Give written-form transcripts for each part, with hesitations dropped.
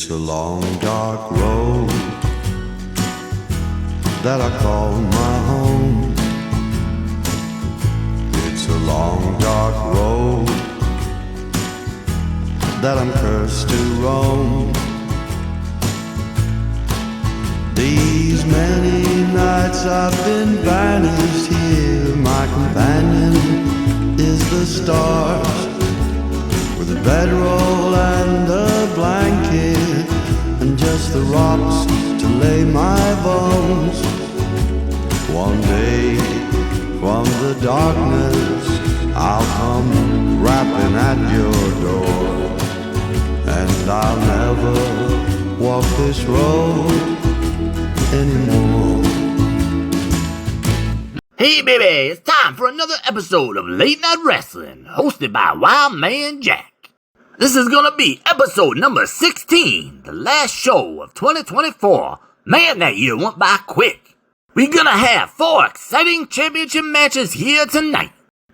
It's a long dark road that I call my home. It's a long dark road that I'm cursed to roam. These many nights I've been banished here. My companion is the stars, with a bedroll and a blanket, and just the rocks to lay my bones. One day from the darkness I'll come rapping at your door, and I'll never walk this road anymore. Hey baby, it's time for another episode of Late Night Wrestling, hosted by Wild Man Jack. This is gonna be episode number 16, the last show of 2024. Man, that year went by quick. We're gonna have 4 exciting championship matches here tonight.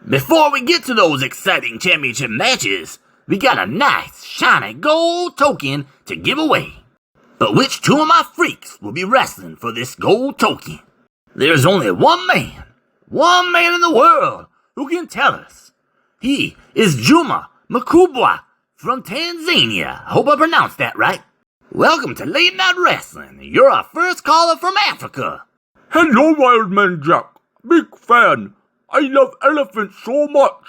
Before we get to those exciting championship matches, we got a nice, shiny gold token to give away. But which 2 of my freaks will be wrestling for this gold token? There's only one man in the world who can tell us. He is Juma Makubwa from Tanzania. Hope I pronounced that right. Welcome to Late Night Wrestling. You're our first caller from Africa. Hello, Wildman Jack. Big fan. I love elephants so much.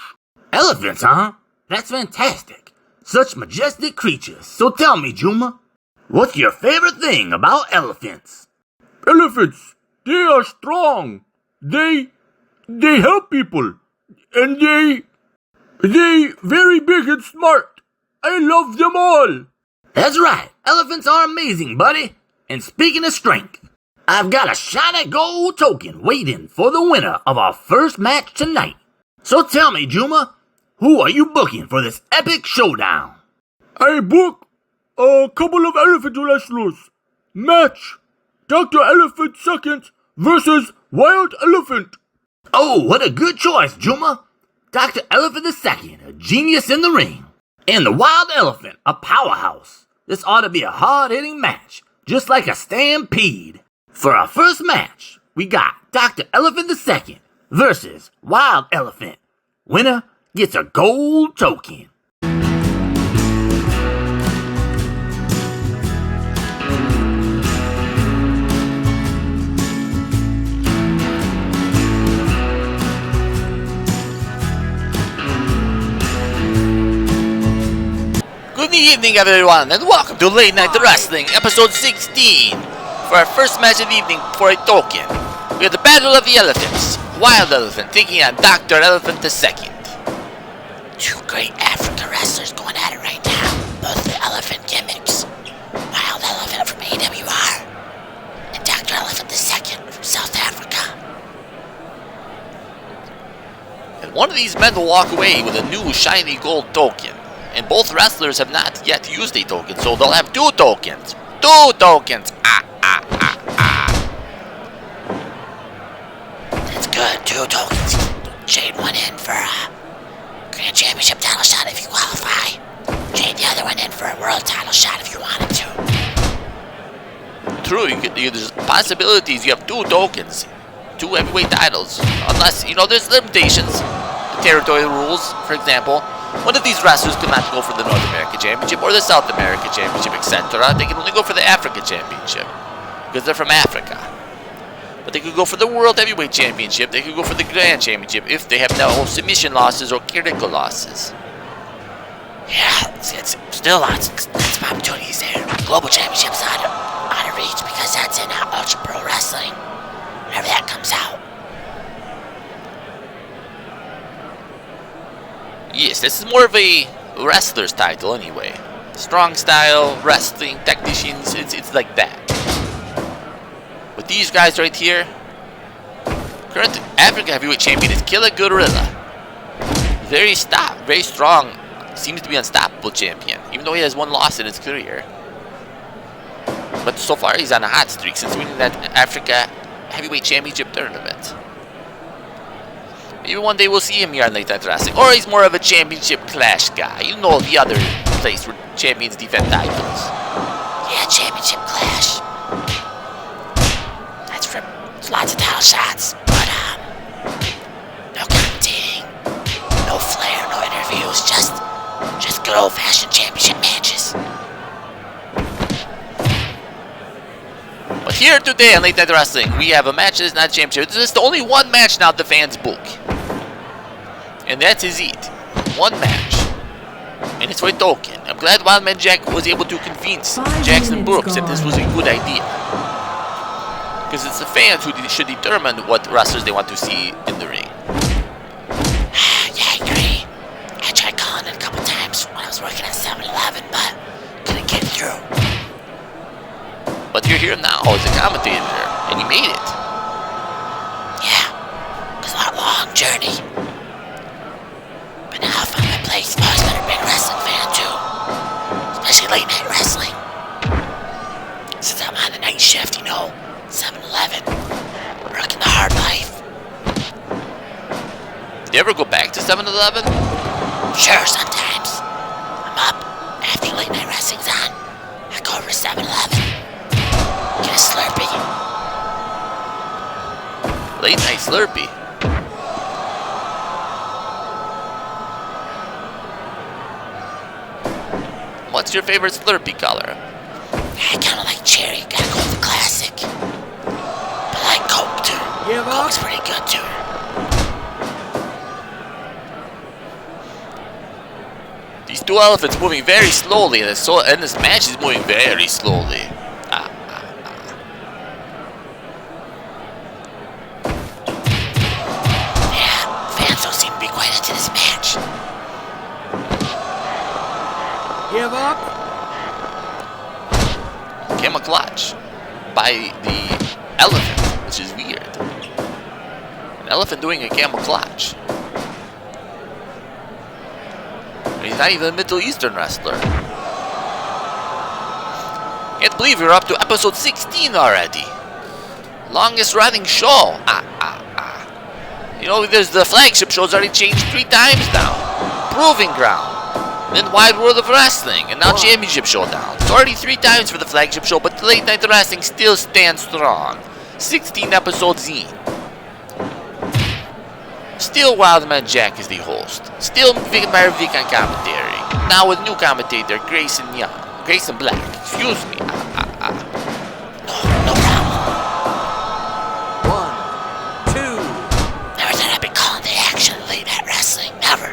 Elephants, huh? That's fantastic. Such majestic creatures. So tell me, Juma, what's your favorite thing about elephants? Elephants, they are strong. They help people. And they very big and smart. I love them all. That's right. Elephants are amazing, buddy. And speaking of strength, I've got a shiny gold token waiting for the winner of our first match tonight. So tell me, Juma, who are you booking for this epic showdown? I book a couple of elephant wrestlers. Match Dr. Elephant II versus Wild Elephant. Oh, what a good choice, Juma. Dr. Elephant II, a genius in the ring. And the Wild Elephant, a powerhouse. This ought to be a hard-hitting match, just like a stampede. For our first match, we got Dr. Elephant II versus Wild Elephant. Winner gets a gold token. Good evening, everyone, and welcome to Late Night Wrestling, episode 16. For our first match of the evening for a token, we have the Battle of the Elephants. Wild Elephant taking on Dr. Elephant II. 2 great African wrestlers going at it right now. Both the elephant gimmicks. Wild Elephant from AWR and Dr. Elephant II from South Africa. And one of these men will walk away with a new shiny gold token. And both wrestlers have not yet used a token, so they'll have 2 tokens. 2 tokens! That's good, 2 tokens. Trade one in for a Grand Championship title shot if you qualify. Trade the other one in for a World title shot if you wanted to. True, there's possibilities. You have 2 tokens. 2 heavyweight titles. Unless, there's limitations. The territory rules, for example. One of these wrestlers could not go for the North American Championship or the South American Championship, etc. They can only go for the Africa Championship because they're from Africa. But they could go for the World Heavyweight Championship. They could go for the Grand Championship if they have no submission losses or critical losses. Yeah, it's still lots of opportunities there. Global Championship's out of reach because that's in Ultra Pro Wrestling. Whenever that comes out. Yes, this is more of a wrestler's title anyway. Strong style, wrestling, technicians, it's like that. But these guys right here, current African Heavyweight Champion is Killer Gorilla. Very strong, seems to be unstoppable champion, even though he has 1 loss in his career. But so far he's on a hot streak since winning that Africa Heavyweight Championship tournament. Maybe one day we'll see him here on Late Night Wrestling. Or he's more of a championship clash guy. The other place where champions defend titles. that championship clash. That's from lots of title shots, but no commentating, no flair, no interviews, just good old-fashioned championship matches. But here today on Late Night Wrestling, we have a match that is not championship. This is the only one match now the fans book. And that is it. One match. And it's for a token. I'm glad Wildman Jack was able to convince Jackson Brooks that this was a good idea. Because it's the fans who should determine what wrestlers they want to see in the ring. Yeah, I agree. I tried calling it a couple times when I was working at 7-Eleven, but couldn't get through. But you're here now as a commentator, and you made it. Yeah, it was a long journey. But now I found my place. I've always been a big wrestling fan, too. Especially late night wrestling. Since I'm on the night shift, 7-Eleven. Working the hard life. Do you ever go back to 7-Eleven? Sure, sometimes. I'm up after late night wrestling's on. I go over to 7-Eleven. Get a Slurpee. Late night Slurpee. What's your favorite Slurpee color? I kinda like cherry. Gotta go with the classic. But I like Coke too. Coke's pretty good too. These two elephants moving very slowly, and this match is moving very slowly. Yeah, fans don't seem to be quite into this match. Give up. Camel clutch by the elephant, which is weird. An elephant doing a camel clutch. He's not even a Middle Eastern wrestler. Can't believe we're up to episode 16 already. Longest running show. There's the flagship show's already changed 3 times now. Proving Ground. Then Wide World of Wrestling. And now Championship Showdown. It's already 3 times for the flagship show, but the Late Night Wrestling still stands strong. 16 episodes in. Still Wildman Jack is the host. Still Vigmar Vic on commentary. Now with new commentator Grayson Black. Excuse me. No problem. 1, 2. Never thought I'd be calling the action late night wrestling. Never.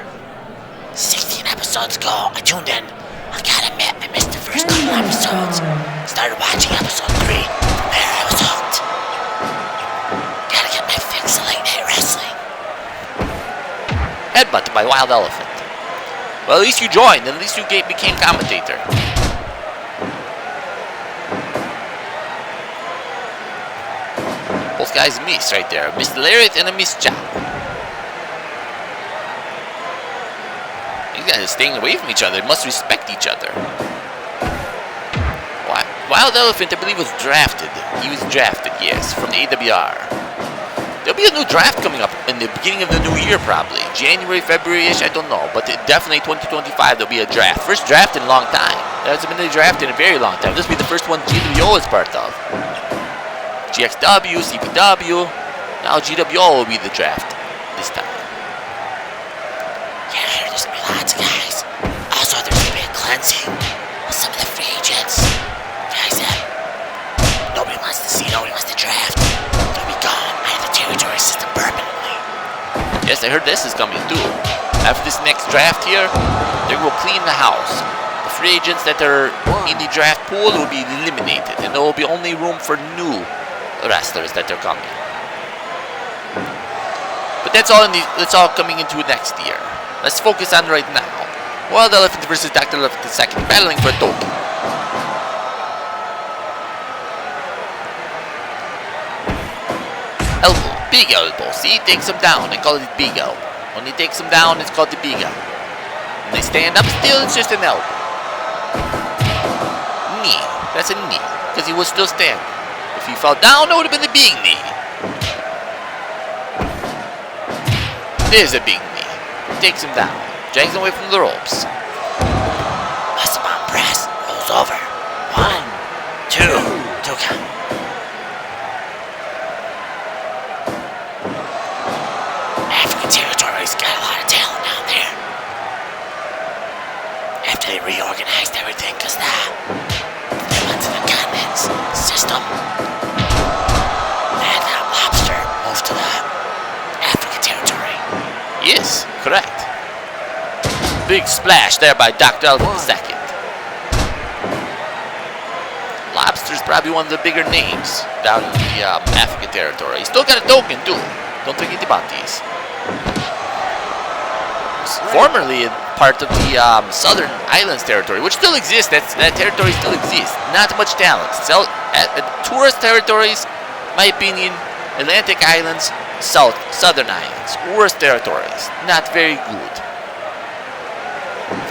16 episodes ago, I tuned in. I gotta admit, I missed the first couple episodes. Started watching episode 3. From there, I was hooked. Gotta get my fix of late night wrestling. Headbutt by Wild Elephant. Well, at least you joined, and at least you became commentator. Both guys miss right there. Miss Lariat and a miss Chop. These guys are staying away from each other. They must respect each other. Wild Elephant, I believe, was drafted. He was drafted, yes, from the AWR. There'll be a new draft coming up in the beginning of the new year, probably. January, February-ish, I don't know. But definitely 2025, there'll be a draft. First draft in a long time. There hasn't been a draft in a very long time. This will be the first one GWO is part of. GXW, CPW. Now GWO will be the draft this time. Yeah, I heard there's gonna be lots of guys. Also, there's gonna be a cleansing of some of the free agents. Guys that nobody wants to see, nobody wants to draft. They'll be gone out of the territory system permanently. Yes, I heard this is coming too. After this next draft here, they will clean the house. The free agents that are in the draft pool will be eliminated, and there will be only room for new wrestlers that are coming. But that's all coming into next year. Let's focus on right now. Wild Elephant versus Dr. Elephant II, battling for a token. Elbow, big elbow. See, takes him down. They call it big elbow. When he takes him down, it's called the big elbow. When they stand up still, it's just an elbow. Knee. That's a knee, because he was still standing. If he fell down, it would have been the big knee. There's a big knee. Takes him down. Drags him away from the ropes. Muscle bomb press. Rolls over. 1, they reorganized everything because they went to the continents system. And lobster moved to the African territory. Yes, correct. Big splash there by Dr. Elephant II. Lobster's probably one of the bigger names down in the African territory. He's still got a token too. Don't forget about these. Formerly part of the Southern Islands territory, which still exists. That territory still exists. Not much talent. So, tourist territories, my opinion, Atlantic Islands, Southern Islands, worst territories. Not very good.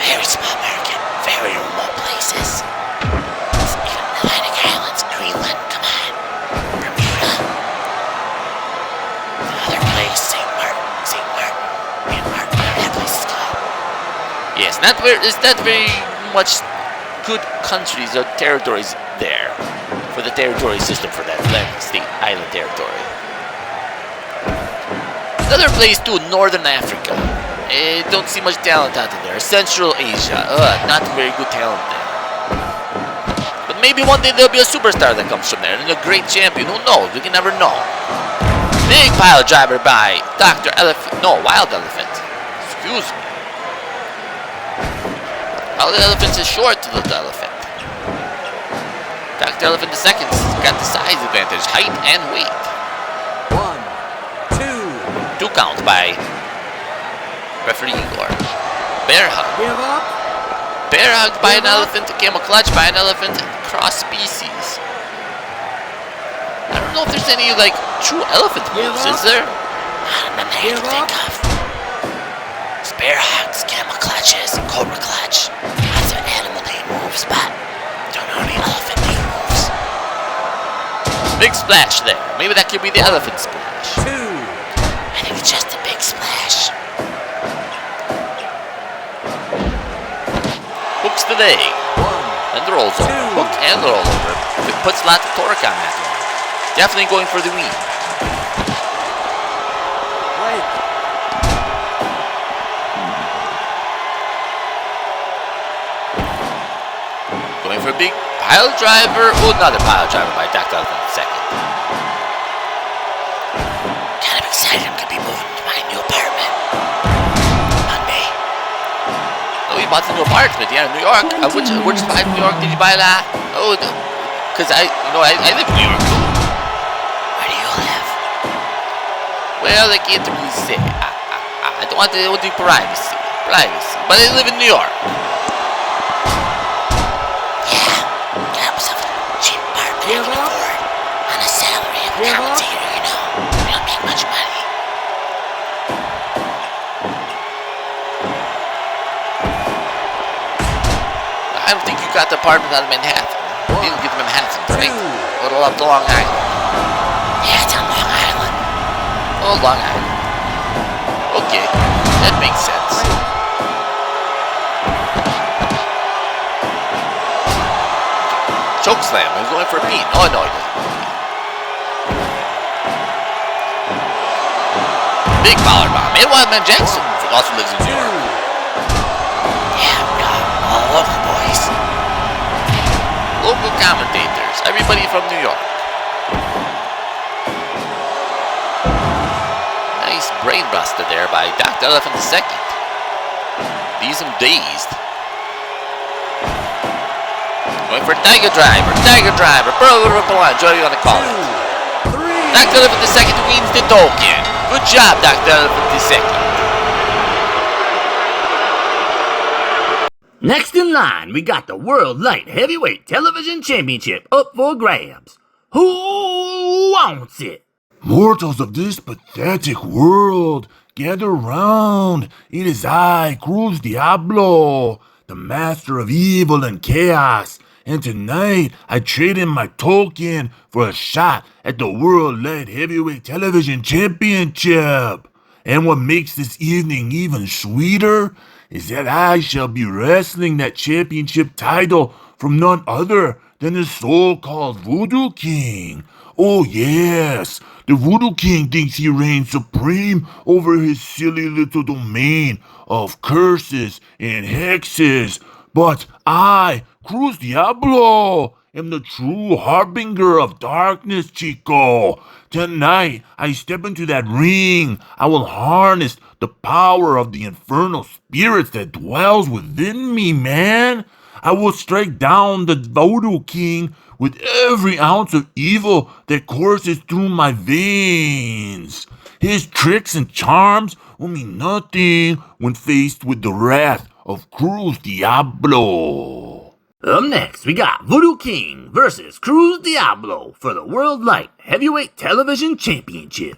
Very small market, very remote places. Even Atlantic Islands, Greenland, come on. Bermuda. Another place, St. Martin, whatever that place is called. Yes, it's not very much good countries or territories there for the territory system for that Atlantic State Island territory. Another place too, Northern Africa. Don't see much talent out there. Central Asia, not very good talent there. But maybe one day there'll be a superstar that comes from there and a great champion. Who knows? We can never know. Big pile driver by Dr. Elephant. No, Wild Elephant. Excuse me. Wild Elephant is short to Little Elephant. Dr. Elephant II's got the size advantage, height and weight. 1, 2. 2 count by referee Igor. Bear hug. Give up. Bear hug by an elephant, camel clutch by an elephant, cross species. I don't know if there's any like true elephant moves, is there? Not that I can think of. Bear hugs, camel clutches, cobra clutch. Lots of animal name moves, but don't know any elephant name moves. Big splash there. Maybe that could be the elephant splash. 2. I think it's just a big splash. Hooks the leg. And rolls over. Hook and roll over. It puts lots of torque on that one. Definitely going for the win. Going for a big pile driver. Oh, another pile driver by Dr. Elephant II. Kind of excited I'm gonna be moving to my new apartment. Monday. Oh, you bought the new apartment, yeah, in New York. Which part of New York did you buy that? Oh, because I live in New York too. Where do you live? Well, I can't really say. I don't want to do privacy. But I live in New York. Yeah. Got myself a cheap apartment I can afford. On a salary of a commentator, you know. We don't make much money. I don't think you got the apartment out of Manhattan. You didn't get Manhattan, right? Or up to Long Island. Yeah, it's on Long Island. Oh, Long Island. Okay, that makes sense. Choke slam. He's going for a beat. Oh, no, he doesn't. Big collar bomb. And Wildman Jackson also lives in New York. Yeah, we got all over the boys. Local commentators. Everybody from New York. Nice brain buster there by Dr. Elephant II. Leaves him dazed. Going for Tiger Driver. Joe, you want to call it. Dr. Elephant II wins the token. Good job, Dr. Elephant II. Next in line, we got the World Light Heavyweight Television Championship up for grabs. Who wants it? Mortals of this pathetic world, gather round. It is I, Cruz Diablo, the master of evil and chaos. And tonight, I trade in my token for a shot at the World Light Heavyweight Television Championship. And what makes this evening even sweeter is that I shall be wrestling that championship title from none other than the so-called Voodoo King. Oh yes, the Voodoo King thinks he reigns supreme over his silly little domain of curses and hexes. But I, Cruz Diablo, am the true harbinger of darkness, Chico. Tonight, I step into that ring. I will harness the power of the infernal spirits that dwells within me, man. I will strike down the Voodoo King with every ounce of evil that courses through my veins. His tricks and charms will mean nothing when faced with the wrath of Cruz Diablo. Up next, we got Voodoo King versus Cruz Diablo for the World Light Heavyweight Television Championship.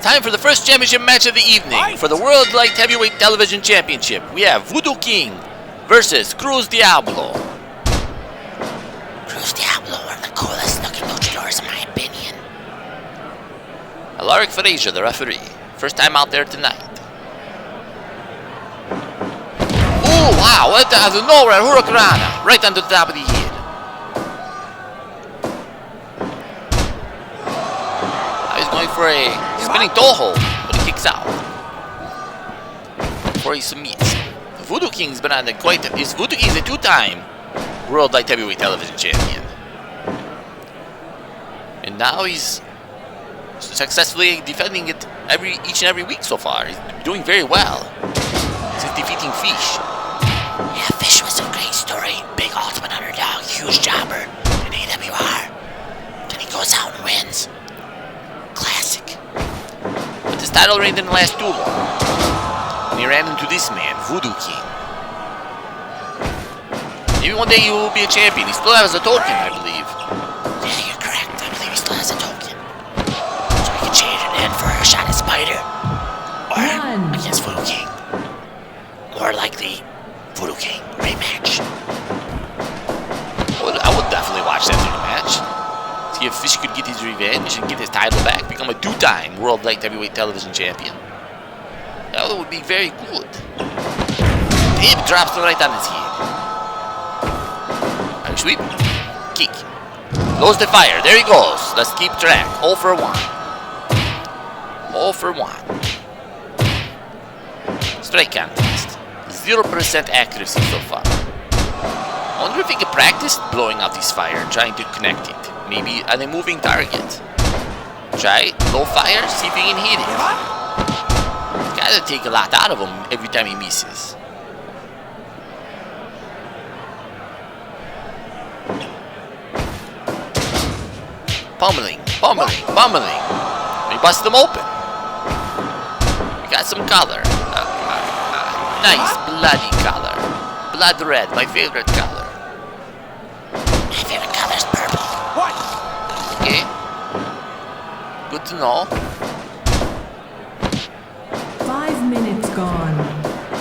Time for the first championship match of the evening. For the World Light Heavyweight Television Championship, we have Voodoo King versus Cruz Diablo. Cruz Diablo are the coolest looking luchadors in my opinion. Alaric Frazier, the referee. First time out there tonight. Oh, wow. What out of nowhere, Hurricanrana. Right onto the top of the head. He's going for a spinning toe hold, but he kicks out. Before he submits. Voodoo King's been on the Voodoo King's a two-time World Light Heavyweight Television Champion. And now he's successfully defending it each and every week so far. He's doing very well. He's defeating Fish. Yeah, Fish was a great story. Big ultimate underdog, huge jobber in AWR. Then he goes out and wins. Classic. But his title reign didn't last too long. And he ran into this man, Voodoo King. Maybe one day he will be a champion. He still has a token, I believe. Yeah, you're correct. I believe he still has a token. So we can trade it in for a shot at Spider. Or against Voodoo King. More likely, Voodoo King rematch. I would definitely watch that sort of match. See if Fish could get his revenge and get his title back. Become a two-time World Light Heavyweight Television Champion. That would be very good. Hip drops right on his head. Irish sweep. Kick. Goes the fire. There he goes. Let's keep track. 0 for 1. 0 for 1. Strike contest. 0% accuracy so far. I wonder if he could practice blowing out this fire, trying to connect it. Maybe on a moving target. Try low fire, see if he can hit it. Gotta take a lot out of him every time he misses. Pummeling, pummeling, pummeling. We bust them open. We got some color. Nice bloody color. Blood red, my favorite color. My favorite color is purple. Okay. Good to know. 5 minutes gone.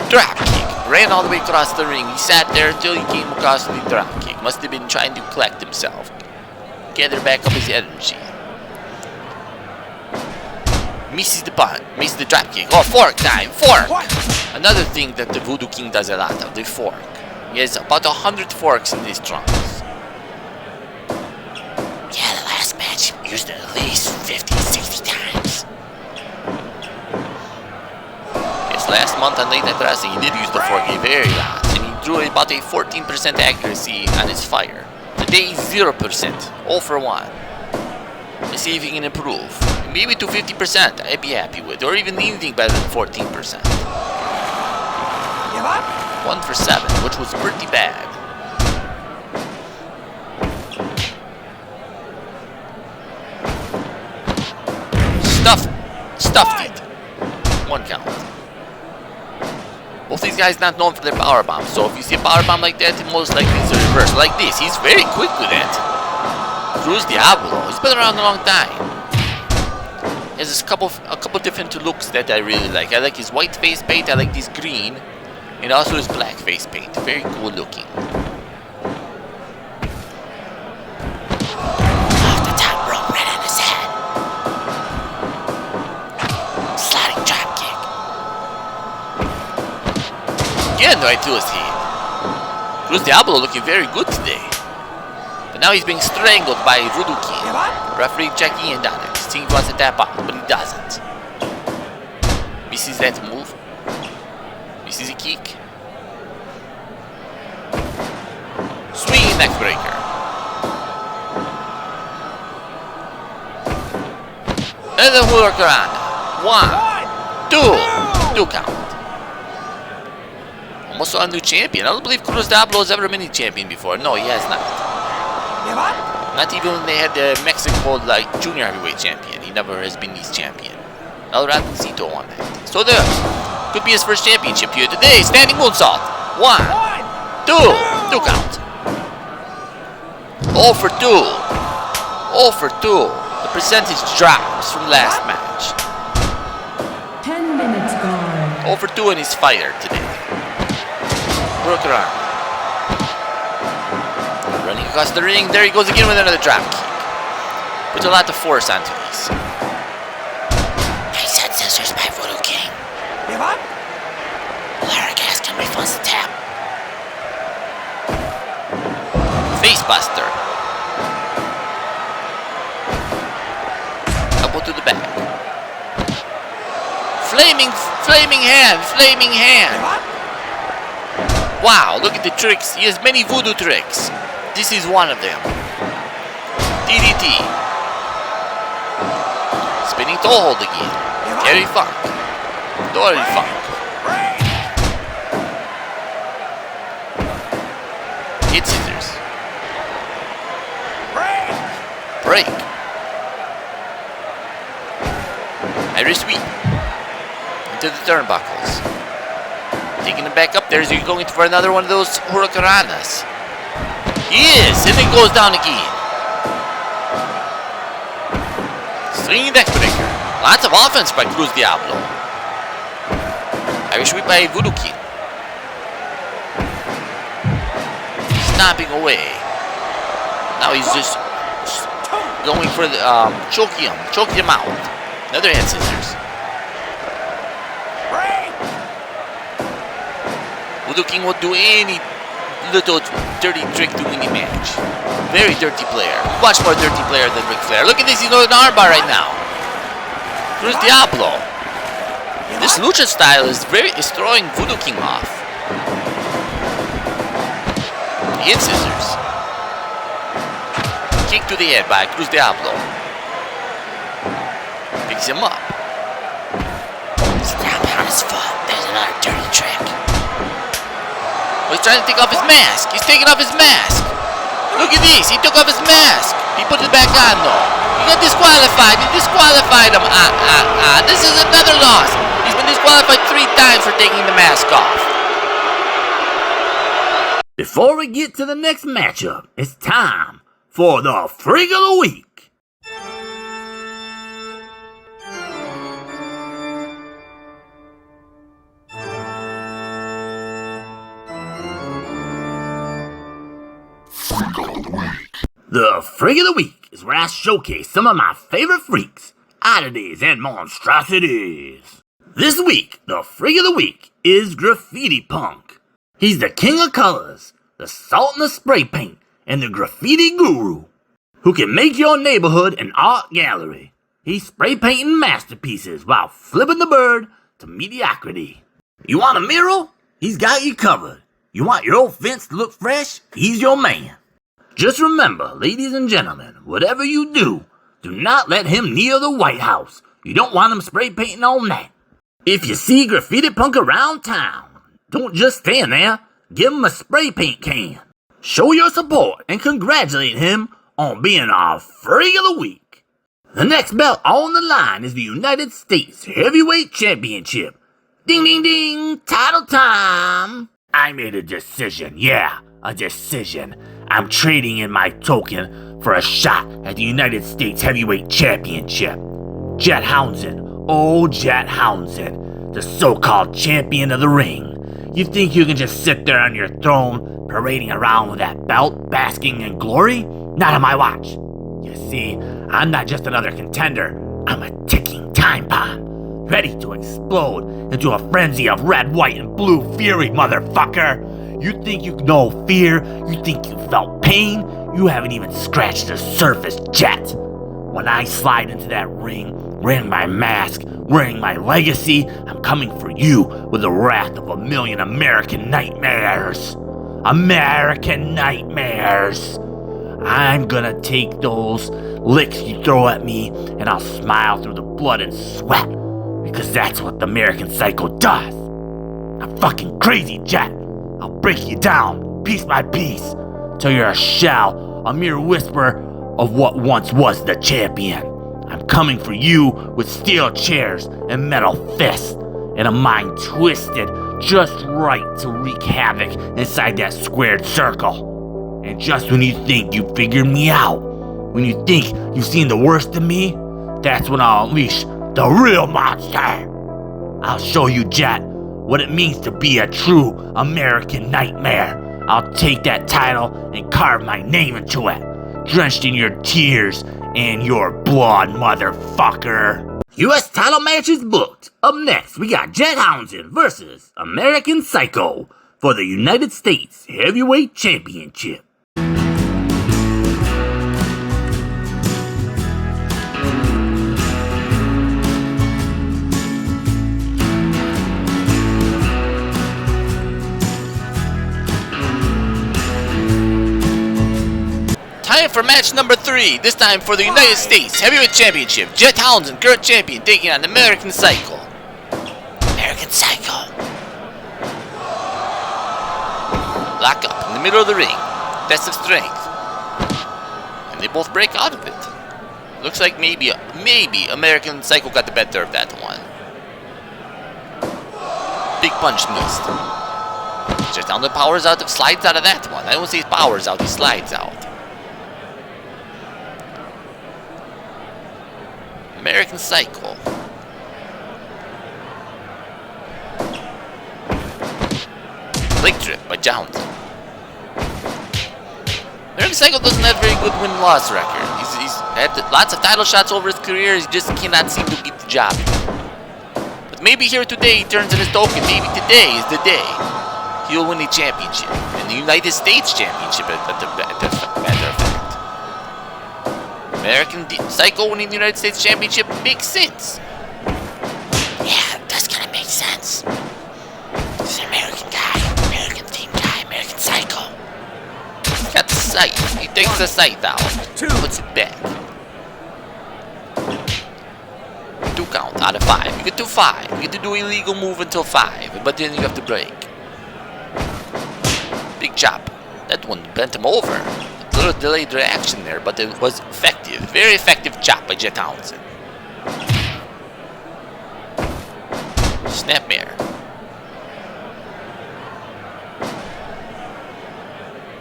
Drop kick. Ran all the way across the ring. He sat there until he came across the drop kick. Must have been trying to collect himself. Gather back up his energy. Misses the punt. Misses the drop kick. Oh, fork time. Fork. Another thing that the Voodoo King does a lot of. The fork. He has about 100 forks in his trunks. Yeah, the last match used it at least 50, 60 times. Yes, last month on Late Night Wrestling, he did use the fork a very lot. And he drew about a 14% accuracy on his fire. Today, 0%. 0 for 1. Let's see if he can improve. Maybe to 50%, I'd be happy with. Or even anything better than 14%. 1 for 7, which was pretty bad. Stuffed it. 1 count. Both these guys not known for their power bombs, so if you see a power bomb like that, it most likely is a reverse. Like this, he's very quick with it. Cruz Diablo, he's been around a long time. He has a couple different looks that I really like. I like his white face paint, I like this green, and also his black face paint. Very cool looking. Off the top rope, right on his head. Sliding drop kick. Again, hand right to his head. Cruz Diablo looking very good today. But now he's being strangled by Voodoo King. Referee checking in on him. Seeing he wants to tap out, but he doesn't. Misses that move. Misses a kick. Swinging neck breaker. And the Huracan. 1, 2 count. Almost saw a new champion. I don't believe Cruz Diablo has ever been a champion before. No, he has not. Not even when they had the Mexico junior heavyweight champion. He never has been his champion. El Ratoncito won that. So there could be his first championship here today. Standing moonsault. 1, 2 count. 0 for 2. 0 for 2. The percentage drops from last match. 10 minutes gone. 0 for 2 in his fighter today. Huracan. Running across the ring. There he goes again with another drop kick. Puts a lot of force onto these. Nice head scissors by Voodoo King. Larry Gaston refunds the tap. Face buster. Elbow to the back. Flaming hand. Wow, look at the tricks. He has many voodoo tricks. This is one of them. DDT. Spinning toe hold again. Terry Funk. Dory Funk. Hit scissors. Break. Irish sweep. Into the turnbuckles. Taking it back up there as you're going for another one of those Huracananas. Yes, and it goes down again. Swinging deck breaker. Lots of offense by Cruz Diablo. Irish sweep by Voodoo King. Snapping away. Now he's just going for the choke him out. Another head scissors. Voodoo King will do any little dirty trick to win the match. Very dirty player. Much more dirty player than Ric Flair. Look at this, he's on an armbar right now. Cruz Diablo. This lucha style is throwing Voodoo King off. Hit scissors. Kick to the head by Cruz Diablo. Picks him up. Snap on his foot. There's another dirty trick. Oh, he's trying to take off his mask. He's taking off his mask. Look at this. He took off his mask. He put it back on though. He got disqualified. He disqualified him. This is another loss. He's been disqualified 3 times for taking the mask off. Before we get to the next matchup, it's time for the Freak of the Week. The Freak of the Week is where I showcase some of my favorite freaks, oddities, and monstrosities. This week, the Freak of the Week is Graffiti Punk. He's the king of colors, the salt and the spray paint, and the graffiti guru, who can make your neighborhood an art gallery. He's spray painting masterpieces while flipping the bird to mediocrity. You want a mural? He's got you covered. You want your old fence to look fresh? He's your man. Just remember, ladies and gentlemen, whatever you do, do not let him near the White House. You don't want him spray painting on that. If you see Graffiti Punk around town, don't just stand there. Give him a spray paint can. Show your support and congratulate him on being our Freak of the Week. The next belt on the line is the United States Heavyweight Championship. Ding, ding, ding, title time. I made a decision, yeah, a decision. I'm trading in my token for a shot at the United States Heavyweight Championship. Jet Hounson, oh Jet Hounson, the so-called champion of the ring. You think you can just sit there on your throne, parading around with that belt, basking in glory? Not on my watch. You see, I'm not just another contender, I'm a ticking time bomb. ready to explode into a frenzy of red, white, and blue fury, motherfucker. You think you know fear? You think you felt pain? You haven't even scratched the surface yet. When I slide into that ring, wearing my mask, wearing my legacy, I'm coming for you with the wrath of 1,000,000 American nightmares. American nightmares. I'm gonna take those licks you throw at me and I'll smile through the blood and sweat because that's what the American Psycho does. I'm fucking crazy, Jet. I'll break you down piece by piece till you're a shell, a mere whisper of what once was the champion. I'm coming for you with steel chairs and metal fists and a mind twisted just right to wreak havoc inside that squared circle. And just when you think you figured me out, when you think you've seen the worst of me, that's when I'll unleash the real monster. I'll show you, Jet, what it means to be a true American nightmare. I'll take that title and carve my name into it, drenched in your tears and your blood, motherfucker. U.S. title match is booked. Up next, we got Jet Townsend versus American Psycho for the United States Heavyweight Championship. Time for match number 3, this time for the United States Heavyweight Championship. Jet Townsend, current champion, taking on American Psycho. American Psycho. Lock up in the middle of the ring. Test of strength. And they both break out of it. Looks like maybe American Psycho got the better of that one. Big punch missed. Jet Townsend powers out, slides out of that one. I don't say he powers out, he slides out. American Psycho. Leg trip by Townsend. American Psycho doesn't have a very good win-loss record. He's had lots of title shots over his career, he just cannot seem to get the job. But maybe here today he turns in his token. Maybe today is the day he'll win the championship. And the United States Championship at the matter of fact. American Psycho winning the United States Championship makes sense. Yeah, that's gonna make sense. He's an American guy, American theme guy, American Psycho. He's got the sight. He takes the sight out. Puts it back. 2 count out of 5. You get to 5. You get to do illegal move until 5, but then you have to break. Big chop. That one bent him over. A little delayed reaction there, but it was effective. Very effective chop by Jet Townsend. Snapmare.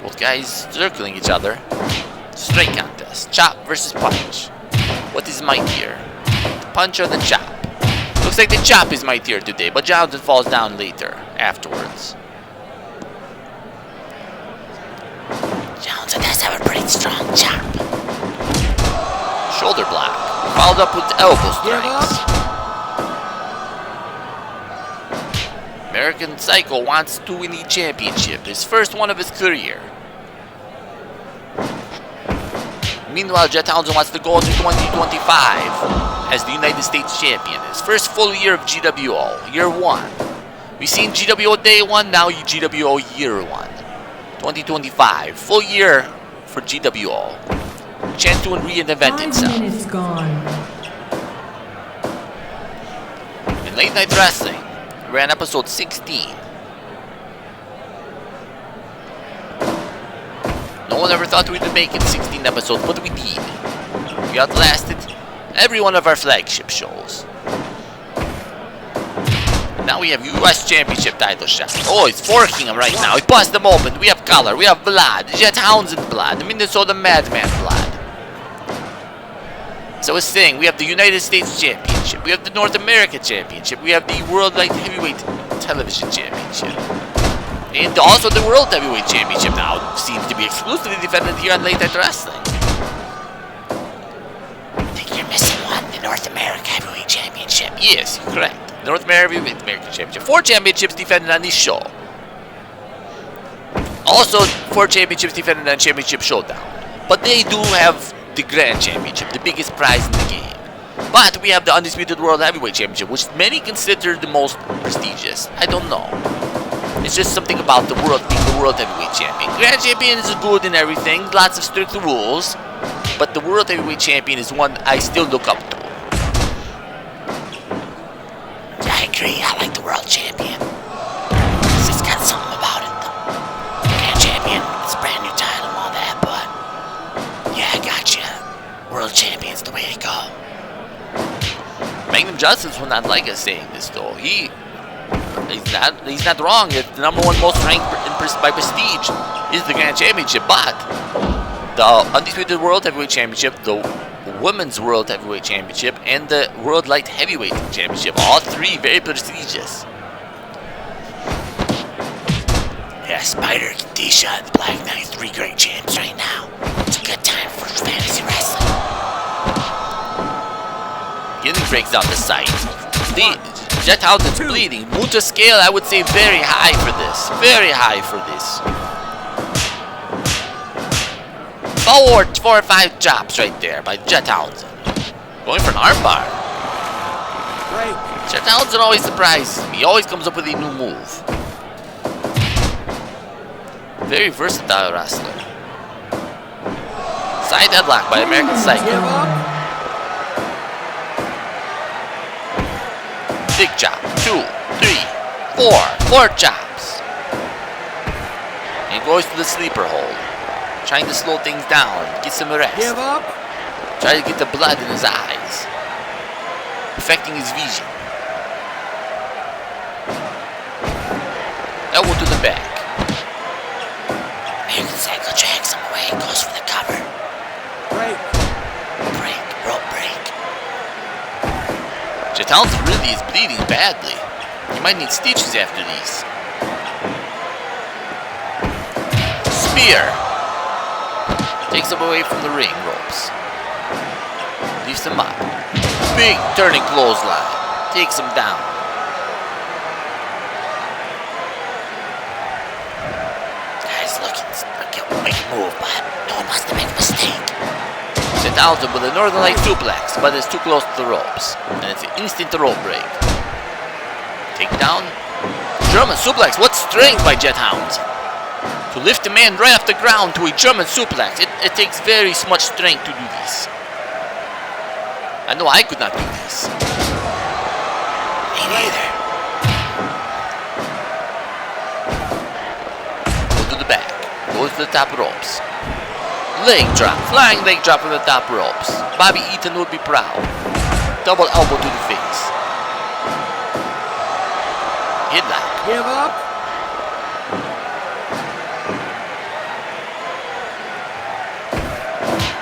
Both guys circling each other. Straight contest. Chop versus punch. What is mightier? The punch or the chop? Looks like the chop is mightier today, but Townsend falls down later, afterwards. Townsend has to have a pretty strong chop. Shoulder block. Followed up with elbow strikes. American Psycho wants to win the championship, his first one of his career. Meanwhile, Jet Townsend wants to go into 2025 as the United States champion. His first full year of GWO, year 1. We've seen GWO day 1, now GWO year 1. 2025, full year for GWO. Chance to reinvent 5 itself. minutes gone. In Late Night Wrestling, we ran episode 16. No one ever thought we'd make it 16 episodes, but we did. We outlasted every one of our flagship shows. And now we have U.S. Championship title shot. Oh, he's forking him right now. He bust them open. We have color. We have blood. Jet Townsend blood. The Minnesota Madman blood. So I was saying, we have the United States Championship. We have the North America Championship. We have the World Light Heavyweight Television Championship. And also the World Heavyweight Championship now seems to be exclusively defended here on Late Night Wrestling. I think you're missing one. the North America Heavyweight Championship. Yes, you're correct. North American Championship. 4 championships defended on this show. Also, 4 championships defended on Championship Showdown. But they do have the Grand Championship, the biggest prize in the game. But we have the Undisputed World Heavyweight Championship, which many consider the most prestigious. I don't know. It's just something about the world being the World Heavyweight Champion. Grand Champion is good and everything, lots of strict rules. But the World Heavyweight Champion is one I still look up to. I agree, I like the World Champion. It's got something about it, though. Grand Champion, it's a brand new title and all that, but... Yeah, I gotcha. World Champion's the way to go. Magnum Justice will not like us saying this, though. He's not wrong. It's the number 1 most ranked by prestige is the Grand Championship, but the Undisputed World Heavyweight Championship, the Women's World Heavyweight Championship, and the World Light Heavyweight Championship, all 3 very prestigious. Yeah, Spider, Kadisha, and the Black Knight, 3 great champs right now. It's a good time for fantasy wrestling. Getting breaks down the site. Jet Housen's bleeding. Muta scale, I would say, very high for this. Very high for this. 4 or 5 chops right there by Jet Townsend. Going for an armbar. Jet Townsend always surprises me. He always comes up with a new move. Very versatile wrestler. Side headlock by American Psycho. Big chop. 2, 3, 4 chops. And goes to the sleeper hold. Trying to slow things down, get some rest. Give up. Try to get the blood in his eyes, affecting his vision. Elbow to the back. American Psycho drags him away, goes for the cover. Rope break. Jet Townsend really is bleeding badly. He might need stitches after these. Spear. Takes him away from the ring ropes. Leaves him up. Big turning clothesline. Takes him down. Guys looking to make a move, but no one wants to make a mistake. Jet Townsend with a Northern Light suplex, but it's too close to the ropes. And it's an instant rope break. Takedown. German suplex. What strength by Jet Townsend. To lift a man right off the ground to a German suplex. It takes very much strength to do this. I know I could not do this. Me neither. Go to the back. Goes to the top ropes. Leg drop. Flying leg drop from the top ropes. Bobby Eaton would be proud. Double elbow to the face. Headlock. Give up.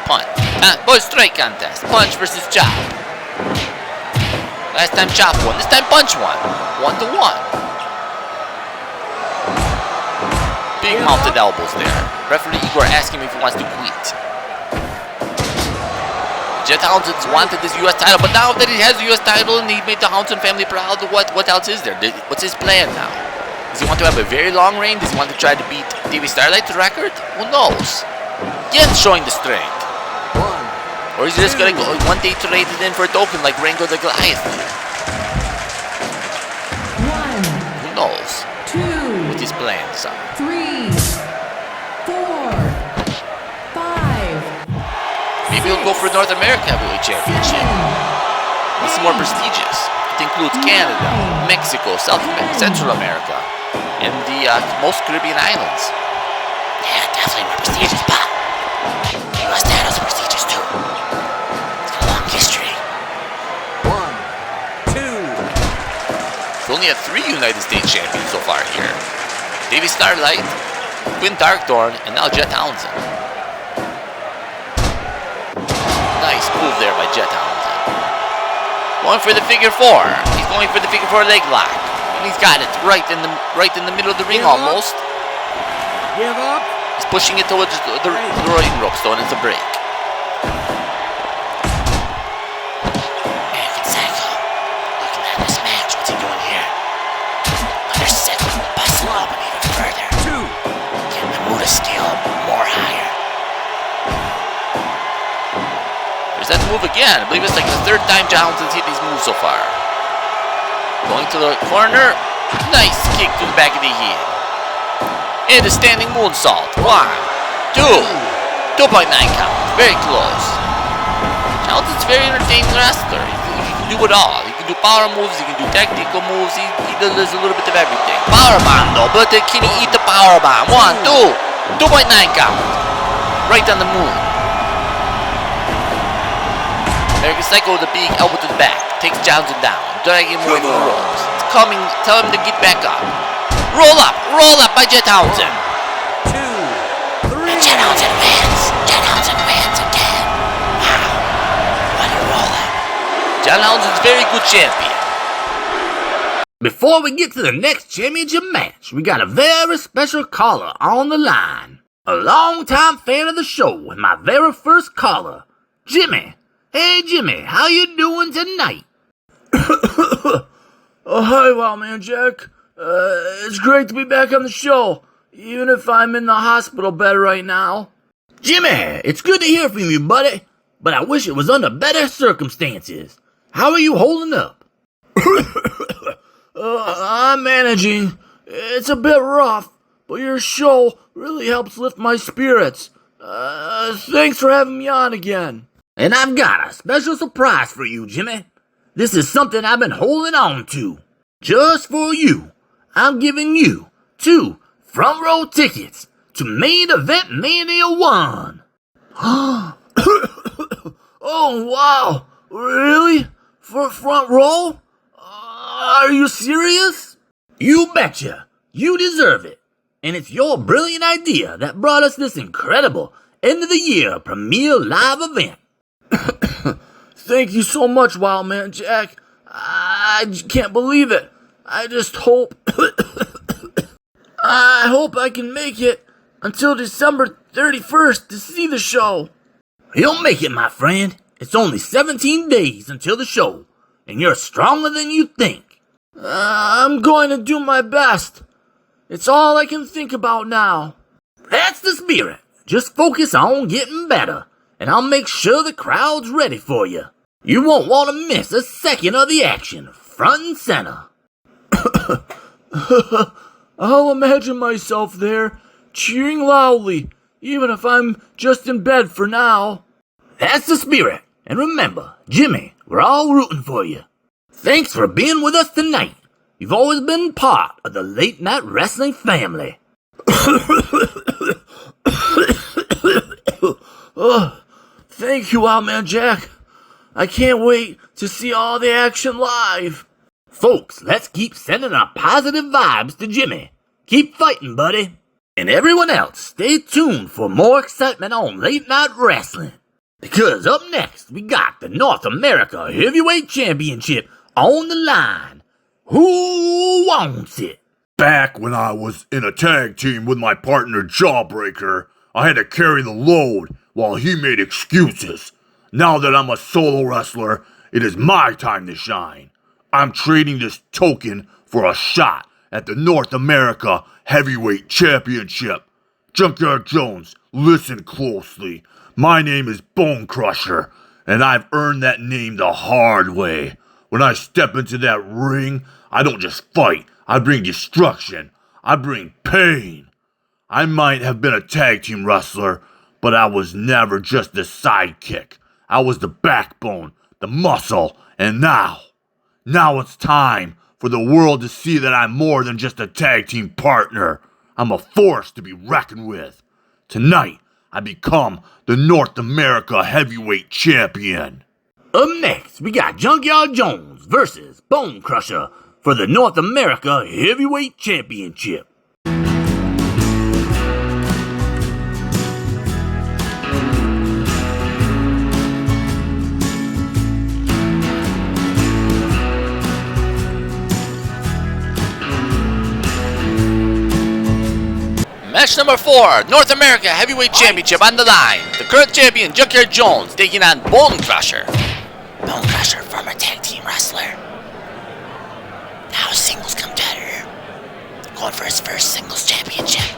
Punch. Boys, strike contest. Punch versus chop. Last time chop won. This time punch won. 1-1. Big mounted elbows there. Referee Igor asking him if he wants to quit. Jet Townsend's wanted this U.S. title, but now that he has the U.S. title and he made the Townsend family proud, what else is there? What's his plan now? Does he want to have a very long reign? Does he want to try to beat Davey Starlight's record? Who knows? Again, showing the strength. Or is he just gonna go one day trade it in for a token like Rango the Goliath did? 1, Who knows 2, what his plans are? 3, 4, 5. Maybe he'll go for North America Heavyweight Championship. It's more prestigious. It includes Canada, Mexico, South America, Central America, and the most Caribbean islands. Yeah, definitely more prestigious, but U.S. titles are prestigious too. It's got a long history. 1, 2. We only have 3 United States champions so far here. Davey Starlight, Quinn Darkthorn, and now Jet Townsend. Nice move there by Jet Townsend. Going for the figure 4. He's going for the figure 4 leg lock. And he's got it right in the middle of the ring almost. Give up. He's pushing it towards the ring ropes though, and it's a break. scale more higher. There's that move again. I believe it's like the third time Johnson's hit these moves so far. Going to the corner. Nice kick to the back of the head. And a standing moonsault. 1, 2. 2.9 count. Very close. Johnson's a very entertaining wrestler. He can do it all. He can do power moves. He can do technical moves. He does a little bit of everything. Power bomb though. But can he eat the power bomb? 1, 2. 2.9 count. Right on the moon. American Psycho with a big elbow to the back. Takes Johnson down. Dragging him away from the ropes. It's coming. Tell him to get back up. Roll up by Jet Townsend. 2, 3. And Jet Townsend wins. Jet Townsend wins again. Wow. What a roll up. John Townsend's a very good champion. Before we get to the next championship match, we got a very special caller on the line. A longtime fan of the show and my very first caller, Jimmy. Hey Jimmy, how you doing tonight? Oh, hi, Wildman Jack. It's great to be back on the show, even if I'm in the hospital bed right now. Jimmy, it's good to hear from you, buddy, but I wish it was under better circumstances. How are you holding up? I'm managing. It's a bit rough, but your show really helps lift my spirits. Thanks for having me on again. And I've got a special surprise for you, Jimmy. This is something I've been holding on to. Just for you, I'm giving you 2 front row tickets to Main Event Mania 1. Oh, wow. Really? For front row? Are you serious? You betcha. You deserve it. And it's your brilliant idea that brought us this incredible end of the year premiere live event. Thank you so much, Wildman Jack. I can't believe it. I just hope... I hope I can make it until December 31st to see the show. You'll make it, my friend. It's only 17 days until the show, and you're stronger than you think. I'm going to do my best. It's all I can think about now. That's the spirit. Just focus on getting better, and I'll make sure the crowd's ready for you. You won't want to miss a second of the action, front and center. I'll imagine myself there, cheering loudly, even if I'm just in bed for now. That's the spirit. And remember, Jimmy, we're all rooting for you. Thanks for being with us tonight. You've always been part of the Late Night Wrestling family. Thank you, Wildman Jack. I can't wait to see all the action live. Folks, let's keep sending our positive vibes to Jimmy. Keep fighting, buddy. And everyone else, stay tuned for more excitement on Late Night Wrestling. Because up next, we got the North America Heavyweight Championship on the line. Who wants it? Back when I was in a tag team with my partner Jawbreaker, I had to carry the load while he made excuses. Now that I'm a solo wrestler, it is my time to shine. I'm trading this token for a shot at the North America Heavyweight Championship. Junkyard Jones, listen closely. My name is Bone Crusher, and I've earned that name the hard way. When I step into that ring, I don't just fight. I bring destruction. I bring pain. I might have been a tag team wrestler, but I was never just the sidekick. I was the backbone, the muscle, and now it's time for the world to see that I'm more than just a tag team partner. I'm a force to be reckoned with. Tonight, I become the North America Heavyweight Champion. Up next, we got Junkyard Jones versus Bone Crusher for the North America Heavyweight Championship. Match number 4, North America Heavyweight Championship on the line. The current champion, Junkyard Jones, taking on Bone Crusher. Bone Crusher, former tag team wrestler. Now a singles competitor. Going for his first singles championship.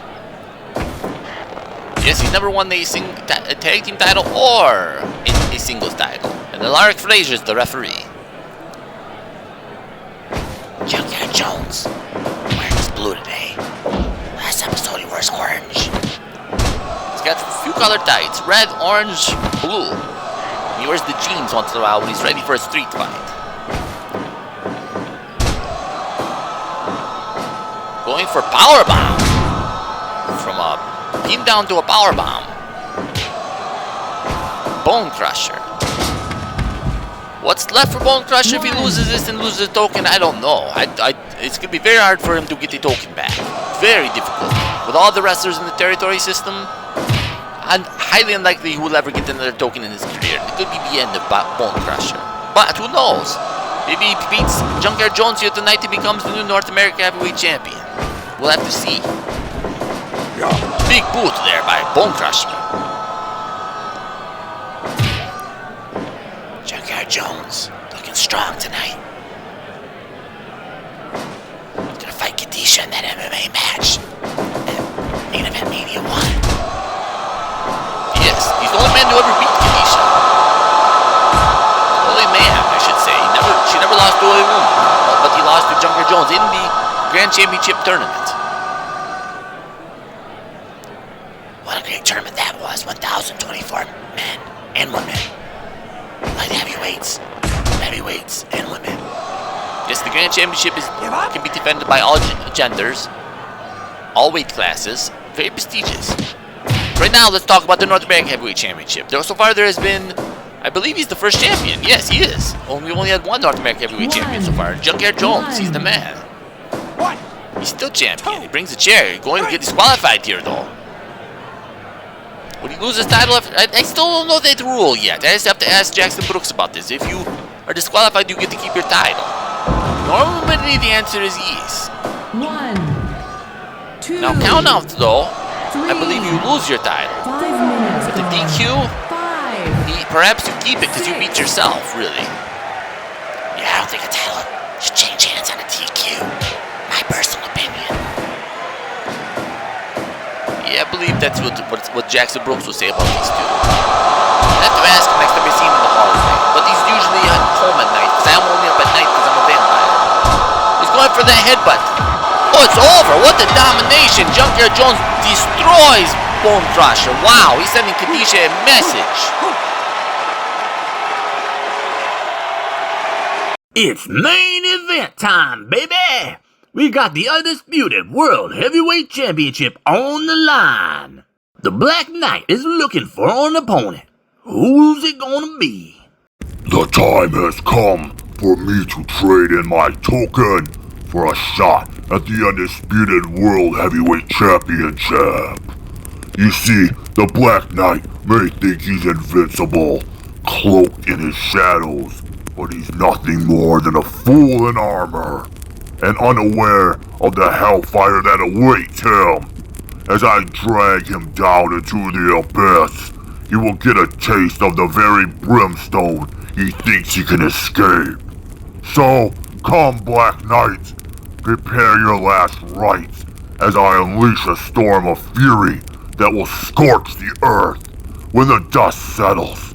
Yes, he's never won a tag team title or a singles title. And Alaric Frazier is the referee. Junkyard Jones wearing his blue today. Last episode he wears orange. He's got a few colored tights, red, orange, blue. He wears the jeans once in a while when he's ready for a street fight. Going for powerbomb. From a pin down to a powerbomb. Bone Crusher. What's left for Bone Crusher if he loses this and loses a token? I don't know. It's going to be very hard for him to get the token back. Very difficult. With all the wrestlers in the territory system, and highly unlikely he will ever get another token in his career. It could be the end of Bone Crusher. But who knows? Maybe he beats Junkyard Jones here tonight and becomes the new North American Heavyweight Champion. We'll have to see. Big boot there by Bone Crusher. Junkyard Jones looking strong tonight. He's gonna fight Kadisha in that MMA match. Main event Mania 1. Yes, he's the only man to ever beat Kadisha. Only man, I should say. She never lost to a woman, but he lost to Junkyard Jones in the Grand Championship tournament. What a great tournament that was. 1,024 men and women. Light heavyweights, and women. Yes, the Grand Championship can be defended by all genders, all weight classes. Very prestigious. Right now, let's talk about the North American Heavyweight Championship. So far, there has been, I believe he's the first champion. Yes, he is. We only had one North American Heavyweight Champion so far. Junkyard Jones, he's the man. He's still champion. He brings a chair. He's going to get disqualified here, though. Would he lose his title? I still don't know that rule yet. I just have to ask Jackson Brooks about this. If you are disqualified, you get to keep your title. Normally, the answer is yes. 1, 2. Now, count out, though. 3, I believe you lose your title. 5 minutes. With the gone. DQ, 5. perhaps you keep it because you beat yourself, really. Yeah, I don't think a title should change hands on a DQ. My personal opinion. Yeah, I believe that's what Jackson Brooks will say about these two. I have to ask him next time I see him in the hallway. But he's usually at home at night, because I'm only up at night because I'm a vampire. He's going for that headbutt. Oh, it's over. What the domination. Junkyard Jones destroys Bone Crusher. Wow, he's sending Kadisha a message. It's main event time, baby! We got the undisputed World Heavyweight Championship on the line. The Black Knight is looking for an opponent. Who's it gonna be? The time has come for me to trade in my token for a shot at the undisputed World Heavyweight Championship. You see, the Black Knight may think he's invincible, cloaked in his shadows, but he's nothing more than a fool in armor, and unaware of the hellfire that awaits him. As I drag him down into the abyss, he will get a taste of the very brimstone he thinks he can escape. So, come Black Knight, prepare your last rites as I unleash a storm of fury that will scorch the earth. When the dust settles,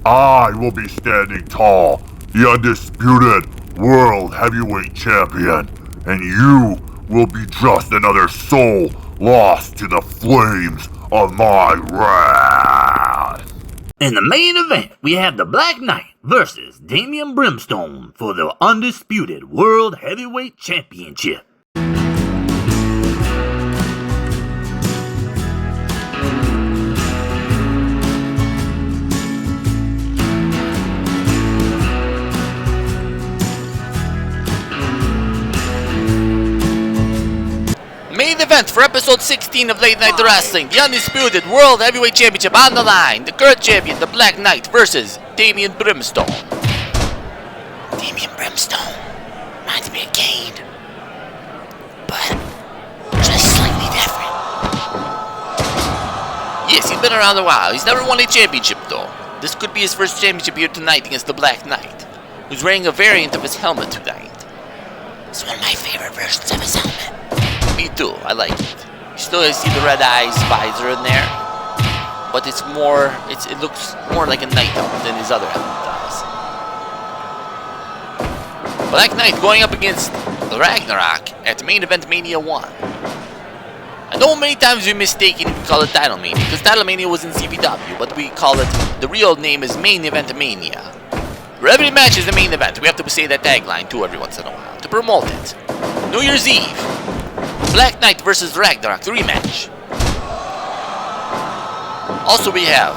I will be standing tall, the undisputed World Heavyweight Champion, and you will be just another soul lost to the flames of my wrath. In the main event, we have the Black Knight versus Damian Brimstone for the undisputed World Heavyweight Championship. Main event for episode 16 of Late Night Wrestling. The undisputed World Heavyweight Championship on the line. The current champion, the Black Knight, versus Damian Brimstone. Damian Brimstone reminds me of Kane, but just slightly different. Yes, he's been around a while. He's never won a championship, though. This could be his first championship here tonight against the Black Knight, who's wearing a variant of his helmet tonight. It's one of my favorite versions of his helmet. Me too, I like it. You still see the red eyes visor in there? but it looks more like a Knight helmet than his other helmet does. Black Knight going up against Ragnarok at Main Event Mania 1. I know many times we mistaken we call it Title Mania, because Title Mania was in CPW, but we call it, the real name is Main Event Mania. Where every match is the main event, we have to say that tagline too every once in a while, to promote it. New Year's Eve, Black Knight versus Ragnarok, the rematch. Also we have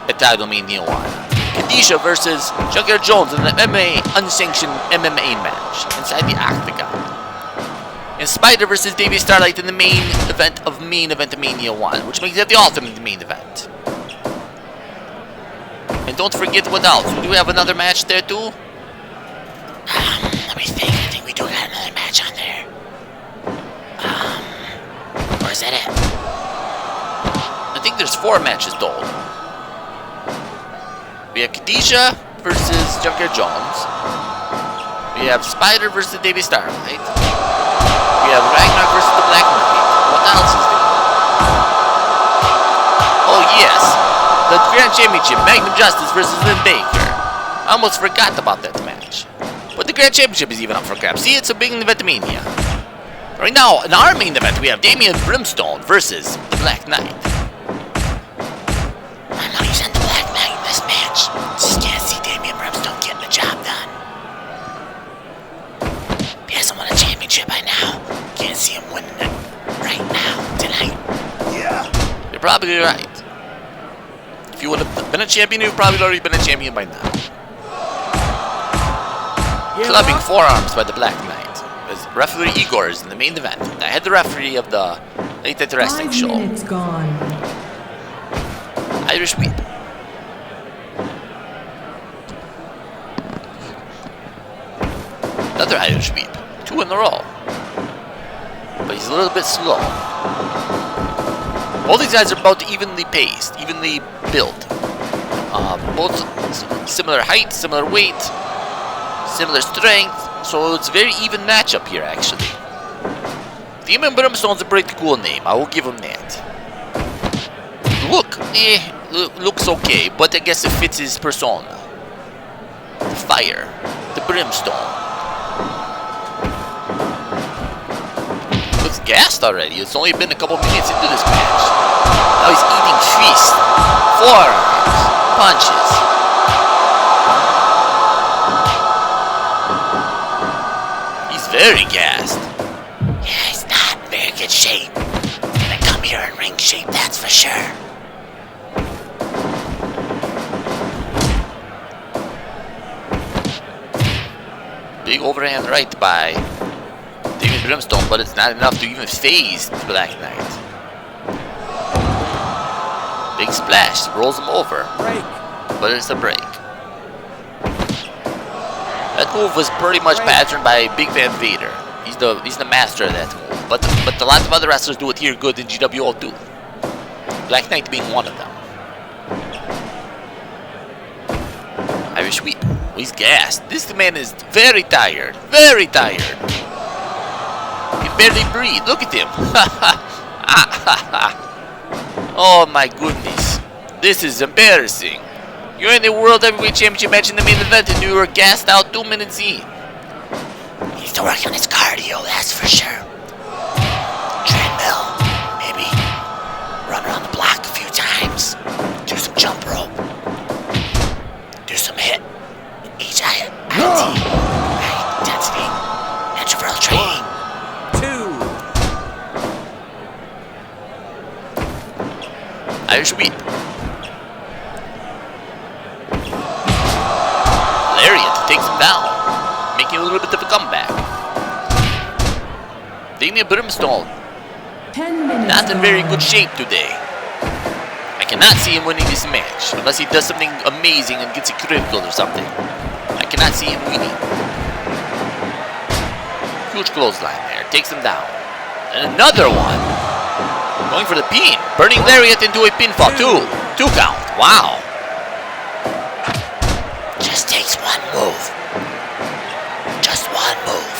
a Title Mania 1. Khadisha versus Junkyard Jones in an unsanctioned MMA match inside the Octagon. And Spider versus Davey Starlight in the main event of Main Event Mania 1, which makes it the ultimate main event. And don't forget what else. Do we have another match there too? Let me think. I think we do got another match on there. Or is that it? I think there's 4 matches total. We have Khadisha versus Junkyard Jones. We have Spider versus Davey Starlight. We have Ragnarok versus the Black Knight. What else is there? Oh yes, the Grand Championship, Magnum Justice versus Lynn Baker. I almost forgot about that match. But the Grand Championship is even up for grabs. See, it's a big event mania. Right now, in our main event, we have Damian Brimstone versus the Black Knight. I know you sent the Black Knight in this match. Just can't see Damian Brimstone getting the job done. He hasn't won a championship by now. Can't see him winning it right now, tonight. Yeah. You're probably right. If you would have been a champion, you've probably already been a champion by now. Clubbing forearms by the Black Knight. As referee Igor is in the main event. I had the referee of the Late Night Wrestling 5 show. minutes gone. Irish Whip. Another Irish Whip. 2 in a row. But he's a little bit slow. All these guys are about evenly paced, evenly built. Both similar height, similar weight, similar strength. So it's a very even matchup here, actually. Demon Brimstone's a pretty cool name. I will give him that. Looks okay, but I guess it fits his persona. The fire, the brimstone. Looks gassed already. It's only been a couple minutes into this match. Now he's eating feast, forearms, punches. He's very gassed. Yeah, he's not in very good shape. Gonna come here in ring shape, that's for sure. Big overhand right by David Brimstone, but it's not enough to even phase the Black Knight. Big splash, rolls him over. Break. But it's a break. That move was pretty much patterned by Big Van Vader. He's the master of that move. But a lot of other wrestlers do it here good in GWO too. Black Knight being one of them. Irish Whip. He's gassed. This man is very tired. Very tired. He can barely breathe. Look at him. Oh my goodness. This is embarrassing. You're in the World Heavyweight Championship match in the main event and you were gassed out 2 minutes in. He needs to work on his cardio, that's for sure. Treadmill, maybe. Run around the block a few times. Do some jump rope. Do some hit. HIIT. High intensity. Interval training. 2. Irish Whip. Lariat takes him down, making a little bit of a comeback. Damian Brimstone 10 minutes not in very gone. good shape today. I cannot see him winning this match unless he does something amazing and gets a critical or something. I cannot see him winning. Huge clothesline there, takes him down. And another one. Going for the pin. Burning Lariat into a pinfall. 2 count. Wow. Just takes one move. Just one move.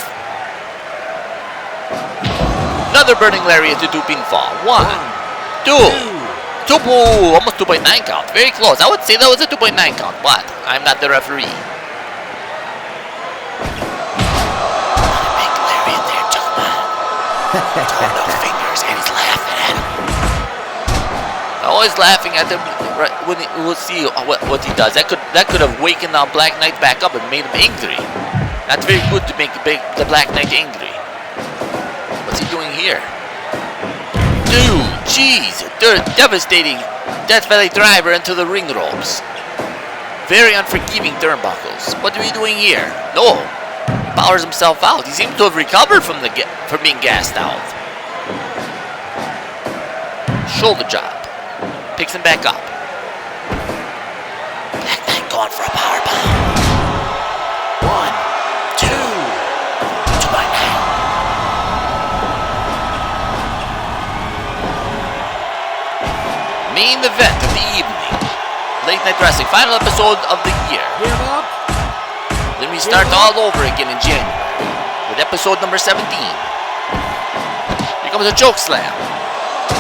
Another Burning Lariat into pinfall. 1, 2. almost 2.9 count. Very close. I would say that was a 2.9 count, but I'm not the referee. Big lariat there, took him out. Throwing no fingers, and he's laughing at him. Always laughing at him. Right, we'll see what he does. That could have wakened Black Knight back up and made him angry. That's very good to make the Black Knight angry. What's he doing here? Dude, jeez, devastating Death Valley driver into the ring ropes. Very unforgiving turnbuckles. What are we doing here? No, powers himself out. He seems to have recovered from being gassed out. Shoulder job. Picks him back up. Black Knight going for a power bomb. 1, 2, 2.9. Main event of the evening. Late Night Wrestling, final episode of the year. Then we start all over again in January with episode number 17. Here comes a choke slam.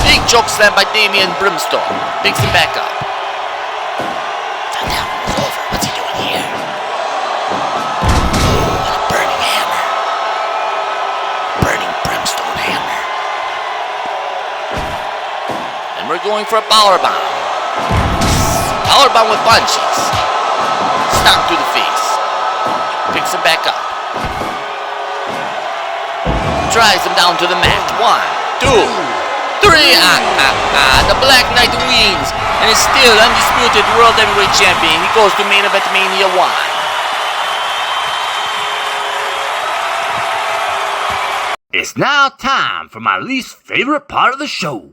Big choke slam by Damian Brimstone. Picks him back up. Thought that one was over. What's he doing here? Oh, what a burning hammer. Burning brimstone hammer. And we're going for a powerbomb. Powerbomb with punches. Stomp to the face. Picks him back up. Drives him down to the mat. 1, 2, 3. The Black Knight wins and is still undisputed World Heavyweight Champion. He goes to Main Event Mania 1. It's now time for my least favorite part of the show.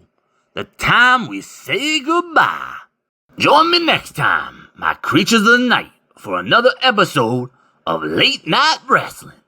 The time we say goodbye. Join me next time, my creatures of the night, for another episode of Late Night Wrestling.